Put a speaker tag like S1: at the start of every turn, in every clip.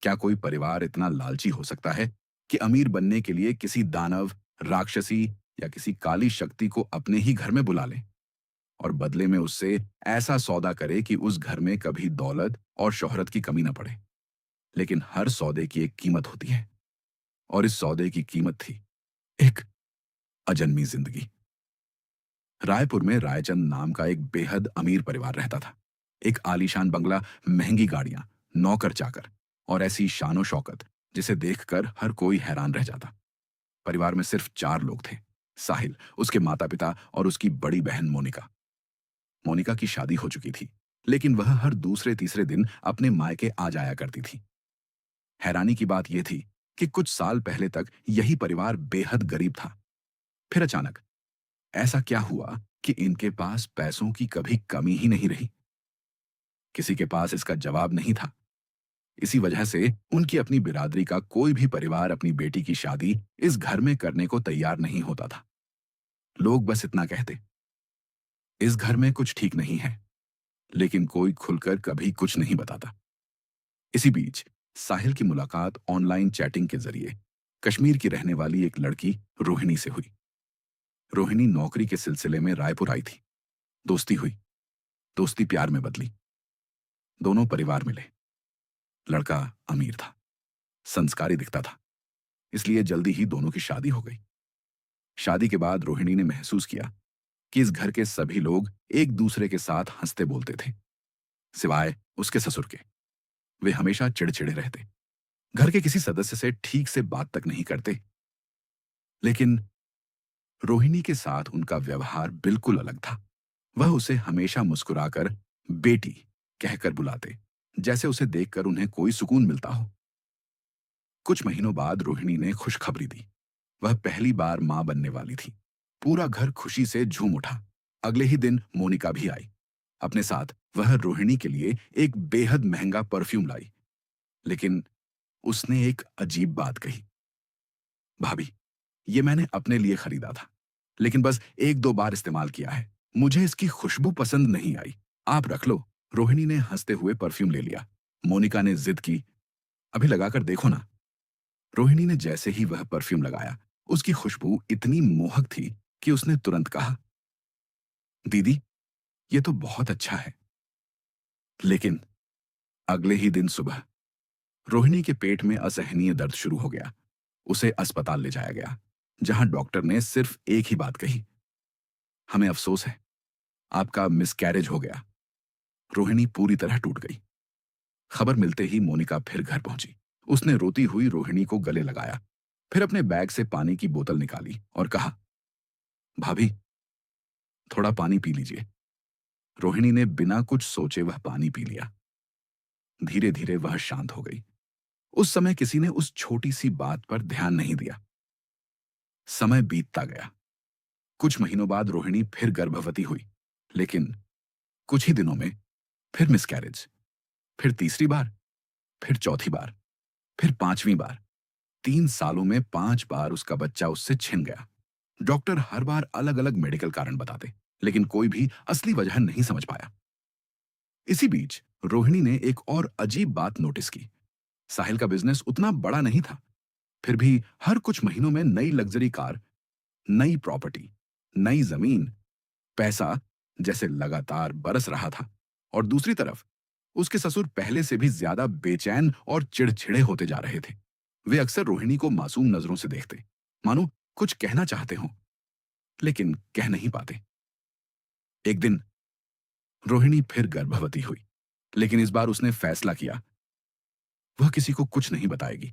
S1: क्या कोई परिवार इतना लालची हो सकता है कि अमीर बनने के लिए किसी दानव, राक्षसी या किसी काली शक्ति को अपने ही घर में बुला ले और बदले में उससे ऐसा सौदा करे कि उस घर में कभी दौलत और शोहरत की कमी न पड़े। लेकिन हर सौदे की एक कीमत होती है और इस सौदे की कीमत थी एक अजन्मी जिंदगी। रायपुर में रायचंद नाम का एक बेहद अमीर परिवार रहता था। एक आलीशान बंगला, महंगी गाड़ियां, नौकर चाकर और ऐसी शानो शौकत जिसे देखकर हर कोई हैरान रह जाता। परिवार में सिर्फ 4 लोग थे। साहिल, उसके माता पिता और उसकी बड़ी बहन मोनिका। मोनिका की शादी हो चुकी थी, लेकिन वह हर दूसरे तीसरे दिन अपने मायके आ जाया करती थी। हैरानी की बात यह थी कि कुछ साल पहले तक यही परिवार बेहद गरीब था। फिर अचानक ऐसा क्या हुआ कि इनके पास पैसों की कभी कमी ही नहीं रही? किसी के पास इसका जवाब नहीं था। इसी वजह से उनकी अपनी बिरादरी का कोई भी परिवार अपनी बेटी की शादी इस घर में करने को तैयार नहीं होता था। लोग बस इतना कहते, इस घर में कुछ ठीक नहीं है, लेकिन कोई खुलकर कभी कुछ नहीं बताता। इसी बीच साहिल की मुलाकात ऑनलाइन चैटिंग के जरिए कश्मीर की रहने वाली एक लड़की रोहिणी से हुई। रोहिणी नौकरी के सिलसिले में रायपुर आई थी। दोस्ती हुई। दोस्ती प्यार में बदली। दोनों परिवार मिले। लड़का अमीर था, संस्कारी दिखता था, इसलिए जल्दी ही दोनों की शादी हो गई। शादी के बाद रोहिणी ने महसूस किया कि इस घर के सभी लोग एक दूसरे के साथ हंसते बोलते थे, सिवाय उसके ससुर के। वे हमेशा चिड़चिड़े रहते, घर के किसी सदस्य से ठीक से बात तक नहीं करते। लेकिन रोहिणी के साथ उनका व्यवहार बिल्कुल अलग था। वह उसे हमेशा मुस्कुराकर बेटी कहकर बुलाते, जैसे उसे देखकर उन्हें कोई सुकून मिलता हो। कुछ महीनों बाद रोहिणी ने खुशखबरी दी। वह पहली बार मां बनने वाली थी। पूरा घर खुशी से झूम उठा। अगले ही दिन मोनिका भी आई। अपने साथ वह रोहिणी के लिए एक बेहद महंगा परफ्यूम लाई। लेकिन उसने एक अजीब बात कही, भाभी, ये मैंने अपने लिए खरीदा था, लेकिन बस 1-2 बार इस्तेमाल किया है। मुझे इसकी खुशबू पसंद नहीं आई। आप रख लो। रोहिणी ने हंसते हुए परफ्यूम ले लिया। मोनिका ने जिद की, अभी लगाकर देखो ना। रोहिणी ने जैसे ही वह परफ्यूम लगाया, उसकी खुशबू इतनी मोहक थी कि उसने तुरंत कहा, दीदी, ये तो बहुत अच्छा है। लेकिन अगले ही दिन सुबह रोहिणी के पेट में असहनीय दर्द शुरू हो गया। उसे अस्पताल ले जाया गया, जहां डॉक्टर ने सिर्फ एक ही बात कही, हमें अफसोस है, आपका मिसकैरेज हो गया। रोहिणी पूरी तरह टूट गई। खबर मिलते ही मोनिका फिर घर पहुंची। उसने रोती हुई रोहिणी को गले लगाया, फिर अपने बैग से पानी की बोतल निकाली और कहा, भाभी, थोड़ा पानी पी लीजिए। रोहिणी ने बिना कुछ सोचे वह पानी पी लिया। धीरे धीरे वह शांत हो गई। उस समय किसी ने उस छोटी सी बात पर ध्यान नहीं दिया। समय बीतता गया। कुछ महीनों बाद रोहिणी फिर गर्भवती हुई, लेकिन कुछ ही दिनों में फिर मिसकैरेज। फिर तीसरी बार, फिर चौथी बार, फिर पांचवी बार। 3 सालों में 5 बार उसका बच्चा उससे छिन गया। डॉक्टर हर बार अलग अलग मेडिकल कारण बताते, लेकिन कोई भी असली वजह नहीं समझ पाया। इसी बीच रोहिणी ने एक और अजीब बात नोटिस की। साहिल का बिजनेस उतना बड़ा नहीं था, फिर भी हर कुछ महीनों में नई लग्जरी कार, नई प्रॉपर्टी, नई जमीन, पैसा जैसे लगातार बरस रहा था। और दूसरी तरफ उसके ससुर पहले से भी ज्यादा बेचैन और चिड़चिड़े होते जा रहे थे। वे अक्सर रोहिणी को मासूम नजरों से देखते, मानो कुछ कहना चाहते हों, लेकिन कह नहीं पाते। एक दिन रोहिणी फिर गर्भवती हुई, लेकिन इस बार उसने फैसला किया, वह किसी को कुछ नहीं बताएगी।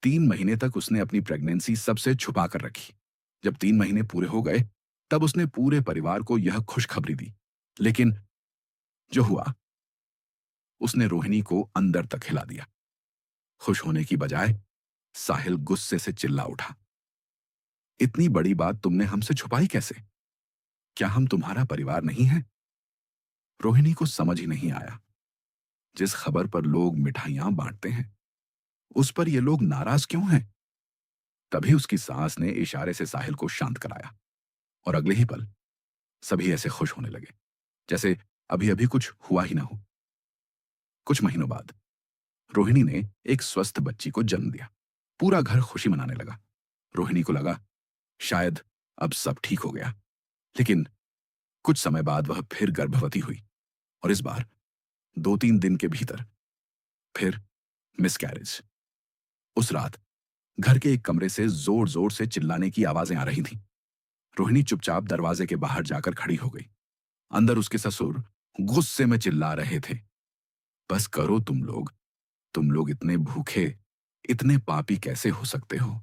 S1: 3 महीने तक उसने अपनी प्रेगनेंसी सबसे छुपा कर रखी। जब 3 महीने पूरे हो गए, तब उसने पूरे परिवार को यह खुशखबरी दी। लेकिन जो हुआ, उसने रोहिणी को अंदर तक हिला दिया। खुश होने की बजाय साहिल गुस्से से चिल्ला उठा, इतनी बड़ी बात तुमने हमसे छुपाई कैसे? क्या हम तुम्हारा परिवार नहीं है? रोहिणी को समझ ही नहीं आया। जिस खबर पर लोग मिठाइयां बांटते हैं, उस पर ये लोग नाराज क्यों हैं? तभी उसकी सास ने इशारे से साहिल को शांत कराया और अगले ही पल सभी ऐसे खुश होने लगे, जैसे अभी अभी कुछ हुआ ही ना हो। कुछ महीनों बाद रोहिणी ने एक स्वस्थ बच्ची को जन्म दिया। पूरा घर खुशी मनाने लगा। रोहिणी को लगा शायद अब सब ठीक हो गया। लेकिन कुछ समय बाद वह फिर गर्भवती हुई और इस बार 2-3 दिन के भीतर फिर मिसकैरेज। उस रात घर के एक कमरे से जोर जोर से चिल्लाने की आवाजें आ रही थीं। रोहिणी चुपचाप दरवाजे के बाहर जाकर खड़ी हो गई। अंदर उसके ससुर गुस्से में चिल्ला रहे थे, बस करो तुम लोग इतने भूखे, इतने पापी कैसे हो सकते हो?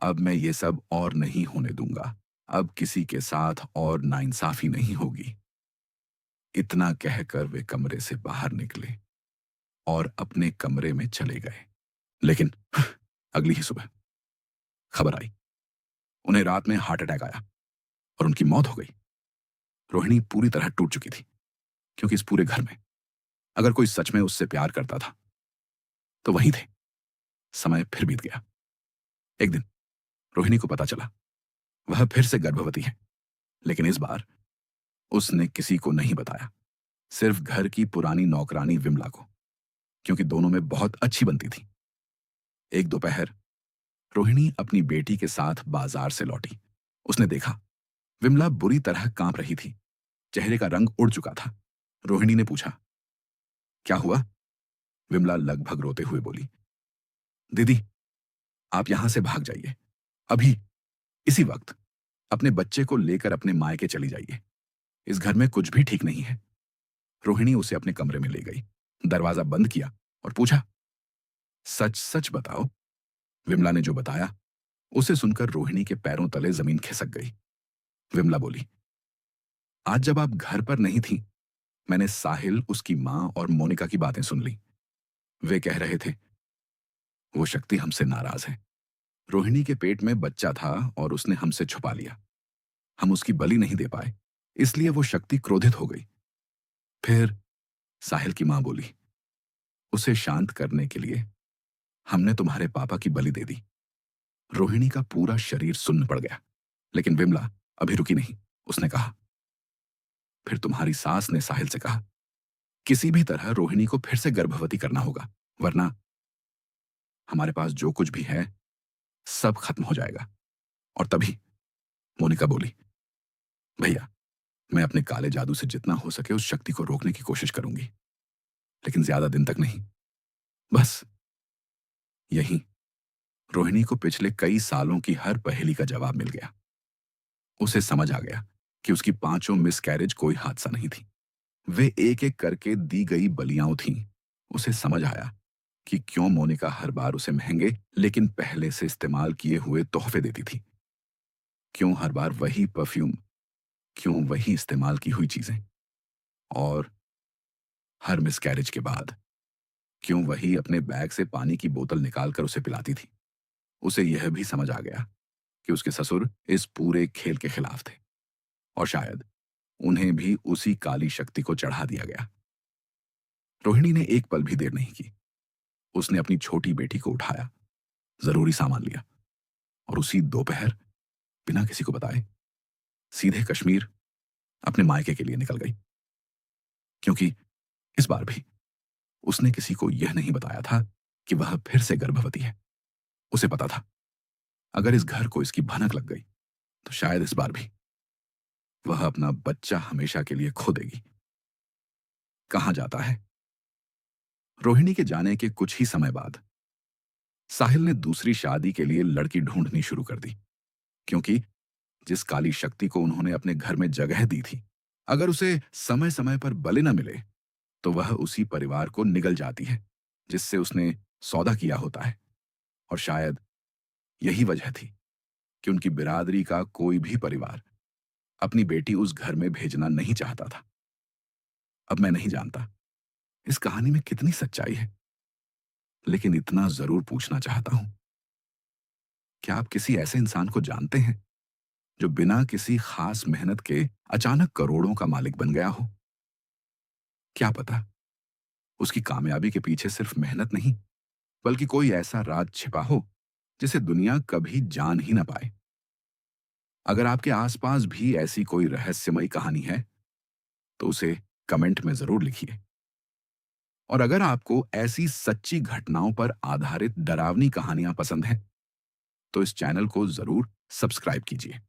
S1: अब मैं ये सब और नहीं होने दूंगा। अब किसी के साथ और नाइंसाफी नहीं होगी। इतना कहकर वे कमरे से बाहर निकले और अपने कमरे में चले गए। लेकिन अगली ही सुबह खबर आई, उन्हें रात में हार्ट अटैक आया और उनकी मौत हो गई। रोहिणी पूरी तरह टूट चुकी थी, क्योंकि इस पूरे घर में अगर कोई सच में उससे प्यार करता था तो वही थे। समय फिर बीत गया। एक दिन रोहिणी को पता चला वह फिर से गर्भवती है, लेकिन इस बार उसने किसी को नहीं बताया, सिर्फ घर की पुरानी नौकरानी विमला को, क्योंकि दोनों में बहुत अच्छी बनती थी। एक दोपहर रोहिणी अपनी बेटी के साथ बाजार से लौटी। उसने देखा विमला बुरी तरह कांप रही थी, चेहरे का रंग उड़ चुका था। रोहिणी ने पूछा, क्या हुआ? विमला लगभग रोते हुए बोली, दीदी, आप यहां से भाग जाइए, अभी, इसी वक्त। अपने बच्चे को लेकर अपने मायके चली जाइए। इस घर में कुछ भी ठीक नहीं है। रोहिणी उसे अपने कमरे में ले गई, दरवाजा बंद किया और पूछा, सच सच बताओ। विमला ने जो बताया उसे सुनकर रोहिणी के पैरों तले जमीन खिसक गई। विमला बोली, आज जब आप घर पर नहीं थी, मैंने साहिल, उसकी मां और मोनिका की बातें सुन ली। वे कह रहे थे वो शक्ति हमसे नाराज है। रोहिणी के पेट में बच्चा था और उसने हमसे छुपा लिया। हम उसकी बलि नहीं दे पाए, इसलिए वो शक्ति क्रोधित हो गई। फिर साहिल की मां बोली, उसे शांत करने के लिए हमने तुम्हारे पापा की बलि दे दी। रोहिणी का पूरा शरीर सुन्न पड़ गया, लेकिन विमला अभी रुकी नहीं। उसने कहा, फिर तुम्हारी सास ने साहिल से कहा, किसी भी तरह रोहिणी को फिर से गर्भवती करना होगा, वरना हमारे पास जो कुछ भी है सब खत्म हो जाएगा। और तभी मोनिका बोली, भैया, मैं अपने काले जादू से जितना हो सके उस शक्ति को रोकने की कोशिश करूंगी, लेकिन ज्यादा दिन तक नहीं। बस यही रोहिणी को पिछले कई सालों की हर पहेली का जवाब मिल गया। उसे समझ आ गया कि उसकी पांचों मिसकैरेज कोई हादसा नहीं थी, वे एक एक करके दी गई बलियां थीं। उसे समझ आया कि क्यों मोनिका हर बार उसे महंगे लेकिन पहले से इस्तेमाल किए हुए तोहफे देती थी, क्यों हर बार वही परफ्यूम, क्यों वही इस्तेमाल की हुई चीजें, और हर मिसकैरेज के बाद क्यों वही अपने बैग से पानी की बोतल निकालकर उसे पिलाती थी। उसे यह भी समझ आ गया कि उसके ससुर इस पूरे खेल के खिलाफ थे और शायद उन्हें भी उसी काली शक्ति को चढ़ा दिया गया। रोहिणी ने एक पल भी देर नहीं की। उसने अपनी छोटी बेटी को उठाया, जरूरी सामान लिया और उसी दोपहर बिना किसी को बताए सीधे कश्मीर अपने मायके के लिए निकल गई, क्योंकि इस बार भी उसने किसी को यह नहीं बताया था कि वह फिर से गर्भवती है। उसे पता था अगर इस घर को इसकी भनक लग गई तो शायद इस बार भी वह अपना बच्चा हमेशा के लिए खो देगी। कहां जाता है? रोहिणी के जाने के कुछ ही समय बाद साहिल ने दूसरी शादी के लिए लड़की ढूंढनी शुरू कर दी, क्योंकि जिस काली शक्ति को उन्होंने अपने घर में जगह दी थी, अगर उसे समय समय पर बलि न मिले तो वह उसी परिवार को निगल जाती है जिससे उसने सौदा किया होता है। और शायद यही वजह थी कि उनकी बिरादरी का कोई भी परिवार अपनी बेटी उस घर में भेजना नहीं चाहता था। अब मैं नहीं जानता इस कहानी में कितनी सच्चाई है, लेकिन इतना जरूर पूछना चाहता हूं, क्या आप किसी ऐसे इंसान को जानते हैं जो बिना किसी खास मेहनत के अचानक करोड़ों का मालिक बन गया हो? क्या पता उसकी कामयाबी के पीछे सिर्फ मेहनत नहीं, बल्कि कोई ऐसा राज छिपा हो जिसे दुनिया कभी जान ही ना पाए। अगर आपके आसपास भी ऐसी कोई रहस्यमयी कहानी है तो उसे कमेंट में जरूर लिखिए। और अगर आपको ऐसी सच्ची घटनाओं पर आधारित डरावनी कहानियां पसंद हैं, तो इस चैनल को जरूर सब्सक्राइब कीजिए।